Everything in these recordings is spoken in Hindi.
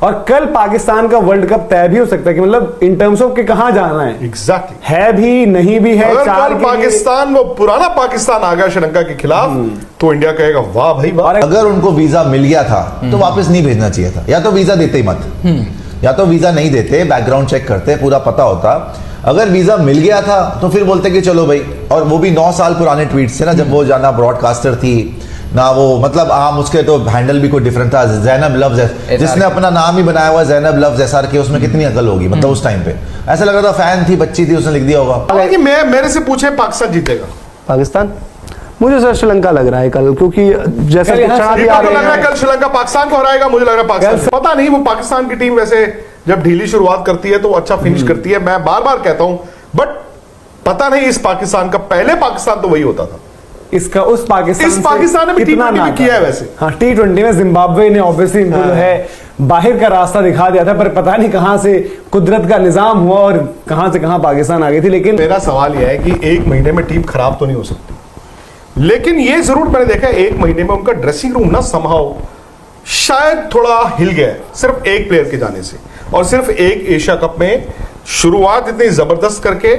और कल पाकिस्तान का वर्ल्ड कप तय भी हो सकता है कि मतलब इन टर्म्स ऑफ के कहां जाना है। एग्जैक्टली है भी नहीं भी है। अगर कल पाकिस्तान, वो पुराना पाकिस्तान आ गया श्रीलंका के खिलाफ, तो इंडिया कहेगा वाह भाई वाह। अगर उनको वीजा मिल गया था तो वापस नहीं भेजना चाहिए था, या तो वीजा देते ही मत, या तो वीजा नहीं देते, बैकग्राउंड चेक करते, पूरा पता होता। अगर वीजा मिल गया था तो फिर बोलते कि चलो भाई, और वो भी 9 साल पुराने ट्वीट्स थे ना, जब वो जाना ब्रॉडकास्टर थी ना, वो मतलब उसके तो हैंडल भी कोई डिफरेंट था, जैनब लव्स, जिसने अपना नाम ही बनाया हुआ जैनब लव्स एसआर के, उसमें कितनी अकल होगी, मतलब उस टाइम पे ऐसा लग रहा था फैन थी, बच्ची थी, उसने लिख दिया होगा। हालांकि मेरे से पूछे पाकिस्तान जीतेगा, पाकिस्तान मुझे सर श्रीलंका लग रहा है कल, क्योंकि जैसा कि लग रहा है कल श्रीलंका पाकिस्तान को हराएगा। मुझे लग रहा है पाकिस्तान, पता नहीं, वो पाकिस्तान की टीम वैसे जब ढीली शुरुआत करती है तो अच्छा फिनिश करती है, मैं बार बार कहता हूं, बट पता नहीं इस पाकिस्तान का, पहले पाकिस्तान तो वही होता था, इसका उस पाकिस्तान ने भी T20 में किया है वैसे। हाँ, T20 में जिम्बाब्वे ने ऑब्वियसली इनको जो है बाहर का रास्ता दिखा दिया था, पर पता नहीं कहां से कुदरत का निजाम हुआ और कहां से कहां पाकिस्तान आ गई थी। लेकिन मेरा सवाल यह है कि 1 महीने में टीम खराब तो नहीं हो सकती, लेकिन ये जरूर मैंने देखा 1 महीने में उनका ड्रेसिंग रूम ना समहाउ शायद थोड़ा हिल गया है, सिर्फ एक प्लेयर के जाने से, और सिर्फ एक एशिया कप में शुरुआत इतनी जबरदस्त करके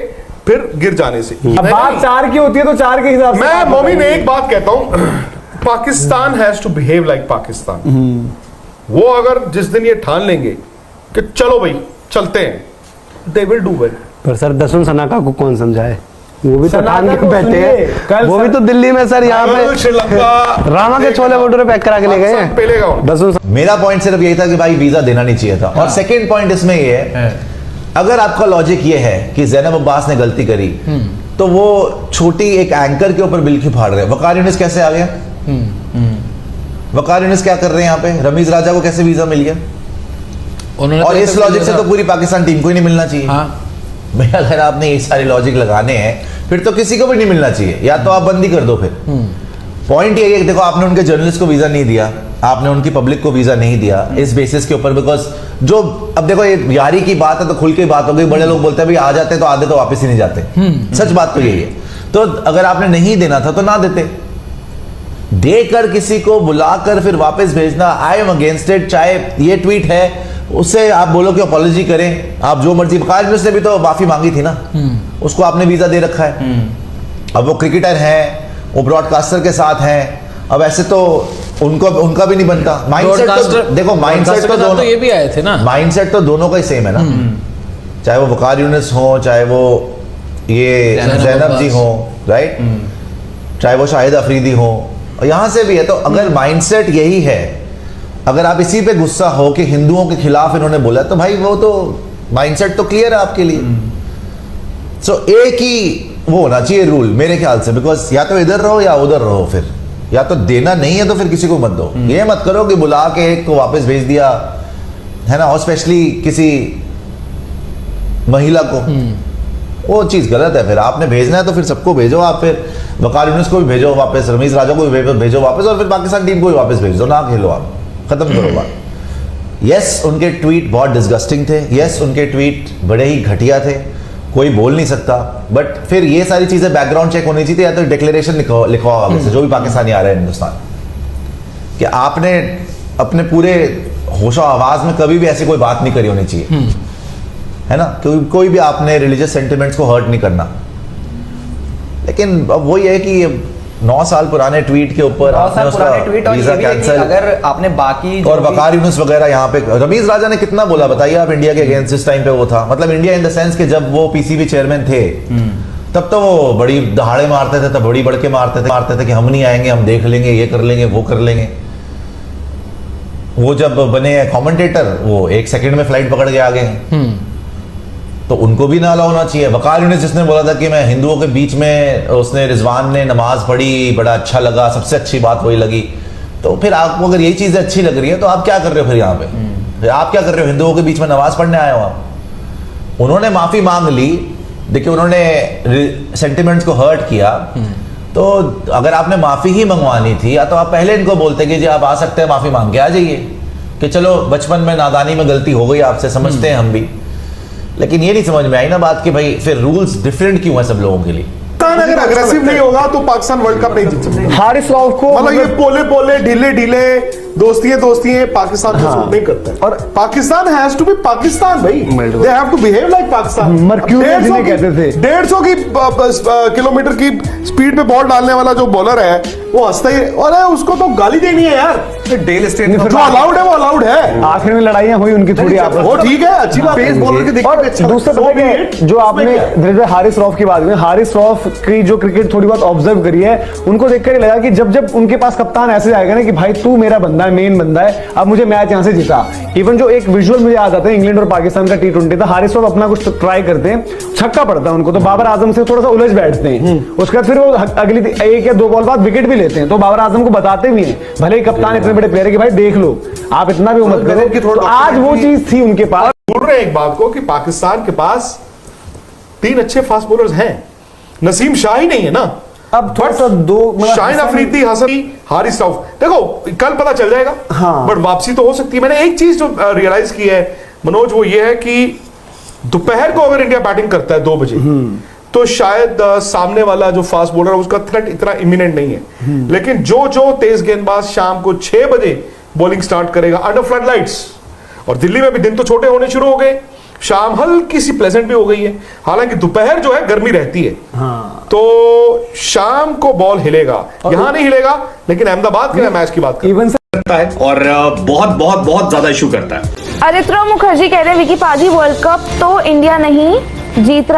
फिर गिर जाने से। अब बात 4 की होती है तो 4 के हिसाब से मैं मोमिन एक बात कहता हूं, Pakistan has to behave like Pakistan. वो अगर जिस दिन ये ठान लेंगे कि चलो भाई चलते हैं, दे विल डू वेल। पर सर दसुन सनाका को कौन समझाए, वो भी तो ठान के बैठे हैं, वो भी तो दिल्ली में सर यहाँ पे श्रीलंका रामा के छोले भटूरे पैक करा के ले गए हैं। मेरा पॉइंट सिर्फ यही था कि भाई वीजा देना नहीं चाहिए था। और सेकंड पॉइंट इसमें ये है, अगर आपका लॉजिक ये है कि जैनब अब्बास ने गलती करी, तो वो छोटी एक एंकर के ऊपर बिल क्यों फाड़ रहे हैं? वकार यूनिस कैसे आ गया? वकार यूनिस क्या कर रहे हैं यहाँ पे? रमीज राजा को कैसे वीजा मिल गया? और इस लॉजिक से तो पूरी पाकिस्तान टीम को ही नहीं मिलना चाहिए। भाई अगर आपने ये सारे लॉजिक लगाने हैं फिर तो किसी को भी नहीं मिलना चाहिए, या तो आप बंदी कर दो। फिर पॉइंट ये है कि देखो, आपने उनके जर्नलिस्ट को वीजा नहीं दिया, आपने उनकी पब्लिक को वीजा नहीं दिया इस बेसिस के ऊपर, बिकॉज जो अब देखो ये यारी की बात है तो खुल के बात हो गई। बड़े लोग बोलते हैं भाई आ जाते तो आधे तो वापस ही नहीं जाते, सच बात तो यही है। तो अगर आपने नहीं देना था तो ना देते, देकर किसी को बुलाकर फिर वापस भेजना, आई एम अगेंस्ट इट। चाहे ये ट्वीट है उससे आप बोलो कि अपॉलॉजी करें, आप जो मर्जी। वकार यूनिस ने भी तो माफी मांगी थी ना, उसको आपने वीजा दे रखा है। अब वो क्रिकेटर है, वो ब्रॉडकास्टर के साथ हैं, अब ऐसे तो उनका भी नहीं बनता। माइंडसेट तो देखो, माइंडसेट तो दोनों ये भी आए थे ना, माइंडसेट तो दोनों का ही सेम है ना, चाहे वो वकार यूनिस हो, चाहे वो ये जैनब जी हो, राइट, चाहे वो शाहिद अफरीदी हो, यहां से भी है। तो अगर माइंडसेट यही है, अगर आप इसी पे गुस्सा हो कि हिंदुओं के खिलाफ इन्होंने बोला, तो भाई वो तो माइंडसेट तो क्लियर है आपके लिए। सो एक ही वो होना चाहिए रूल मेरे ख्याल से, बिकॉज या तो इधर रहो या उधर रहो। फिर या तो देना नहीं है तो फिर किसी को मत दो। ये मत करो कि बुला के एक को वापस भेज दिया है ना, और स्पेशली किसी महिला को, वो चीज गलत है। फिर आपने भेजना है तो फिर सबको भेजो, आप फिर वकार यूनिस को भी भेजो वापस, रमीज राजा को भी भेजो वापस, और फिर पाकिस्तान टीम को भी वापस भेज दो ना, खेलो आप, खत्म करो बात। यस, उनके ट्वीट बहुत डिस्गस्टिंग थे, यस उनके ट्वीट बड़े ही घटिया थे, कोई बोल नहीं सकता, बट फिर ये सारी चीजें बैकग्राउंड चेक होनी चाहिए, या तो डिक्लेरेशन लिखवाओ आगे से जो भी पाकिस्तानी आ रहे हैं हिंदुस्तान, कि आपने अपने पूरे होशो आवाज में कभी भी ऐसी कोई बात नहीं करी होनी चाहिए, है ना, कोई भी आपने रिलीजियस सेंटिमेंट्स को हर्ट नहीं करना। लेकिन अब वही है कि 9 साल पुराने ट्वीट के ऊपर आपने उसका वीजा कैंसिल, अगर आपने बाकी और वकार यूनिस वगैरह यहाँ पे, रमीज राजा ने कितना बोला बताइए आप इंडिया के अगेंस्ट जिस टाइम पे वो था, मतलब इंडिया इन द सेंस कि जब वो पीसीबी चेयरमैन थे तब तो वो बड़ी दहाड़े मारते थे, तब बड़ी बढ़ के मारते थे कि हम नहीं आएंगे, हम देख लेंगे, ये कर लेंगे, वो कर लेंगे। वो जब बने कमेंटेटर, वो 1 सेकंड में फ्लाइट पकड़ के आ गए, तो उनको भी ना अलाउ होना चाहिए। वकार यूनिस जिसने बोला था कि मैं हिंदुओं के बीच में, उसने रिजवान ने नमाज पढ़ी, बड़ा अच्छा लगा, सबसे अच्छी बात वही लगी, तो फिर आपको अगर यही चीजें अच्छी लग रही है तो आप क्या कर रहे हो फिर यहाँ पे? आप क्या कर रहे हो? हिंदुओं के बीच में नमाज पढ़ने आए हो आप? उन्होंने माफी मांग ली, देखिए उन्होंने सेंटिमेंट्स को हर्ट किया, तो अगर आपने माफी ही मंगवानी थी, या तो आप पहले इनको बोलते कि जी आप आ सकते हैं, माफी मांग के आ जाइए, कि चलो बचपन में नादानी में गलती हो गई आपसे, समझते हैं हम भी। लेकिन ये नहीं समझ में आई ना बात कि भाई फिर रूल्स डिफरेंट क्यों है सब लोगों के लिए। अगर अग्रेसिव नहीं होगा तो पाकिस्तान वर्ल्ड कप नहीं जीत सकता। हारिस राउफ को मतलब ये पोले ढीले दोस्ती है, पाकिस्तान को सूट नहीं करता है। और Pakistan has to be Pakistan भाई, they have to behave like Pakistan. Mercury जिन्हें कहते थे, 150 की किलोमीटर की स्पीड पे बॉल डालने वाला जो बॉलर है वो हंसता ही, अरे उसको तो गाली देनी है यार। डेल स्टेन जो अलाउड है वो अलाउड है। आखिर में लड़ाइयां हुई उनकी थोड़ी आपस में, वो ठीक है, अच्छी बात है। पेस बॉलर के देखने में अच्छा दूसरा So be it. जो आपने धीरे धीरे हारिस रऊफ की बात की, हारिस रऊफ की जो क्रिकेट थोड़ी बहुत ऑब्जर्व करी है, उनको देखकर लगा कि जब जब उनके पास कप्तान ऐसे जाएगा ना कि भाई तू मेरा बंदा है, मेन बंदा है, अब मुझे मैच यहाँ से जीता। इवन जो एक विजुअल मुझे याद आता है इंग्लैंड और पाकिस्तान का T20 था, हारिस रऊफ अपना कुछ ट्राई करते हैं, छक्का पड़ता है उनको, तो बाबर आजम से थोड़ा सा उलझ बैठते हैं। उसके बाद फिर वो अगली 1 या 2 बॉल बाद विकेट भी लेते हैं, तो बाबर आजम को बताते भी हैं, भले ही कप्तान इतने बड़े प्लेयर है कि भाई देख लो, आप इतना भी मत करो। तो आज वो चीज थी उनके पास। बोल रहे हैं एक बात को कि पाकिस्तान के पास 3 अच्छे फास्ट बॉलर्स हैं, नसीम शाह ही नहीं है ना अब थोड़ा सा शाहिन अफरीदी, हसन, हारिस रऊफ, देखो कल पता चल जाएगा। हाँ। बट वापसी तो हो सकती है। मैंने एक चीज जो रियलाइज की है मनोज, वो ये है कि दोपहर को अगर इंडिया बैटिंग करता है 2 बजे, तो शायद सामने वाला जो फास्ट बॉलर है उसका थ्रेट इतना इमिनेंट नहीं है। लेकिन जो तेज गेंदबाज शाम को 6 बजे बॉलिंग स्टार्ट करेगा अंडर फ्लड लाइट्स, और दिल्ली में भी दिन तो छोटे होने शुरू हो गए, शाम हल्की सी प्लेजेंट भी हो गई है, हालांकि दोपहर जो है गर्मी रहती है। हाँ। तो शाम को बॉल हिलेगा, यहां नहीं हिलेगा, लेकिन अहमदाबाद के मैच की बात इवन करता है और बहुत ज्यादा इशू करता है। अरित्रा मुखर्जी कह रहे हैं विकी पाजी वर्ल्ड कप तो इंडिया नहीं जीत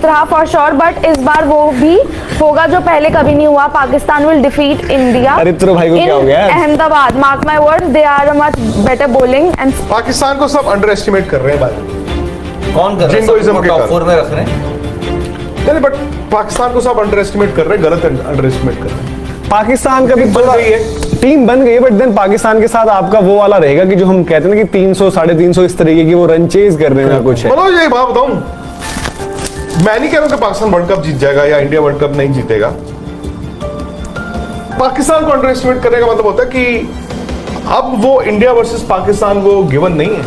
रहा फॉर श्योर, बट इस बार वो भी होगा जो पहले कभी नहीं हुआ। Pakistan will defeat India Aritra भाई को क्या हो गया? Ahmedabad, mark my word, they are much better bowling and Pakistan को सब अंडर एस्टिमेट कर रहे हैं भाई। कौन कर रहा जिंगोइज्म है? के टॉप कारण। 4 में रख रहे हैं। नहीं, बट पाकिस्तान को सब अंडर एस्टिमेट कर रहे हैं, गलत अंडर एस्टिमेट कर रहे हैं। पाकिस्तान का भी टीम बन गई है। टीम बन गई है, बट देन पाकिस्तान के साथ आपका वो वाला रहेगा कि जो हम कहते हैं ना कि 300 350 इस तरीके की वो रन चेज करने में कुछ है। मनोज एक बात बताऊं, मैं नहीं कह रहा हूं कि पाकिस्तान वर्ल्ड कप जीत जाएगा या इंडिया वर्ल्ड कप नहीं जीतेगा। पाकिस्तान को अंडर एस्टिमेट करने का मतलब होता है कि अब वो इंडिया वर्सेस पाकिस्तान वो गिवन नहीं है।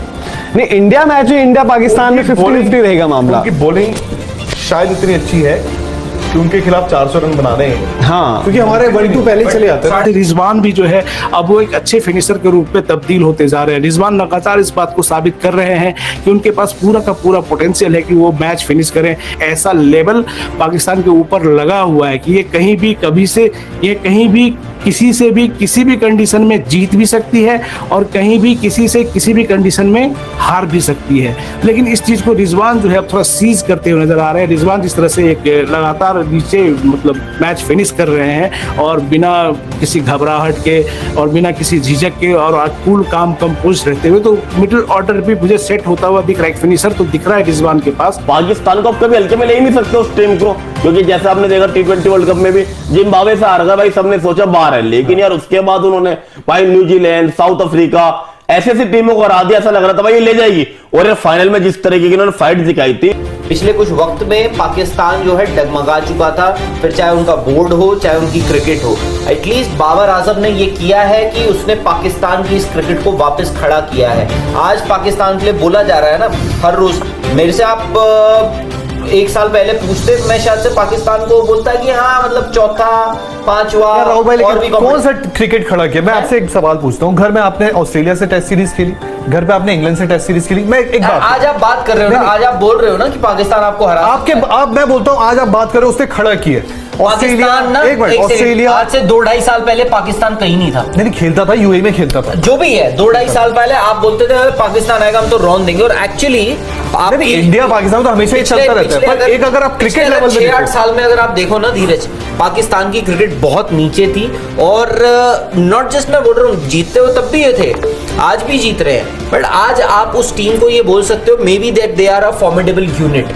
नहीं, इंडिया मैच में इंडिया पाकिस्तान में 50-50 रहेगा मामला। उनकी बॉलिंग शायद इतनी अच्छी है कि उनके खिलाफ 400 रन बनाने हैं। हाँ, क्योंकि हमारे 1-2 पहले ही चले जाते हैं। रिजवान भी जो है अब वो एक अच्छे फिनिशर के रूप में तब्दील होते जा रहे हैं। रिजवान लगातार इस बात को साबित कर रहे हैं कि उनके पास पूरा का पूरा पोटेंशियल है कि वो मैच फिनिश करें। ऐसा लेवल पाकिस्तान के ऊपर लगा हुआ है कि ये कहीं भी कभी से ये कहीं भी किसी से भी किसी भी कंडीशन में जीत भी सकती है और कहीं भी किसी से किसी भी कंडीशन में हार भी सकती है। लेकिन इस चीज को रिजवान जो है अब थोड़ा सीज करते हुए नजर आ रहे हैं। रिजवान जिस तरह से एक लगातार नीचे मतलब मैच फिनिश कर रहे हैं और बिना किसी घबराहट के और बिना किसी झिझक के और कूल काम कंपोज रहते हुए, तो मिडिल ऑर्डर भी मुझे सेट होता हुआ दिख रहा है। एक फिनिशर तो दिख रहा है रिजवान के पास। पाकिस्तान को आप कभी हल्के में ले ही नहीं सकते उस टीम को, क्योंकि जैसे आपने देखा T20 वर्ल्ड कप में भी जिम्बाब्वे से हार गया भाई, सबने सोचा बाहर है, लेकिन यार उसके बाद उन्होंने भाई न्यूजीलैंड, साउथ अफ्रीका ऐसी टीमों को हरा दिया, ऐसा लग रहा था भाई ये ले जाएगी। और ये फाइनल में जिस तरीके की इन्होंने फाइट दिखाई थी, पिछले कुछ वक्त में पाकिस्तान जो है डगमगा चुका था, फिर चाहे उनका बोर्ड हो चाहे उनकी क्रिकेट हो। एटलीस्ट बाबर आजम ने ये किया है कि उसने पाकिस्तान की इस क्रिकेट को वापस खड़ा किया है। आज पाकिस्तान के लिए बोला जा रहा है ना हर रोज, मेरे से आप 1 साल पहले पूछते, मैं शायद से पाकिस्तान को बोलता है कि हाँ मतलब चौथा, पांचवा। राहुल भाई, और भी लेकिन कौन सा क्रिकेट खड़ा किया? मैं आपसे एक सवाल पूछता हूँ। घर में आपने ऑस्ट्रेलिया से टेस्ट सीरीज खेली, घर पे आपने इंग्लैंड से टेस्ट सीरीज खेली। मैं एक बात, आज आप बात कर रहे हो ना, आज आप बोल रहे हो ना कि पाकिस्तान आपको हरा आपके मैं बोलता हूँ आज आप बात कर रहे हो, उसने खड़ा किया पाकिस्तान ना। एक मिनट, ऑस्ट्रेलिया आज से 2-2.5 साल पहले पाकिस्तान कहीं नहीं था। नहीं खेलता था, यूएई में खेलता था। जो भी है 2-2.5 साल पहले आप बोलते थे पाकिस्तान आएगा हम तो रौन देंगे, और एक्चुअली इंडिया पाकिस्तान तो हमेशा ही चलता रहता है। पर एक अगर आप क्रिकेट लेवल में 6-8 साल में अगर आप देखो ना धीरज, पाकिस्तान की क्रिकेट बहुत नीचे थी। और नॉट जस्ट मैं बोल रहा हूँ जीतते हो तब भी ये थे, आज भी जीत रहे हैं, बट आज आप उस टीम को ये बोल सकते हो maybe that they are a formidable unit.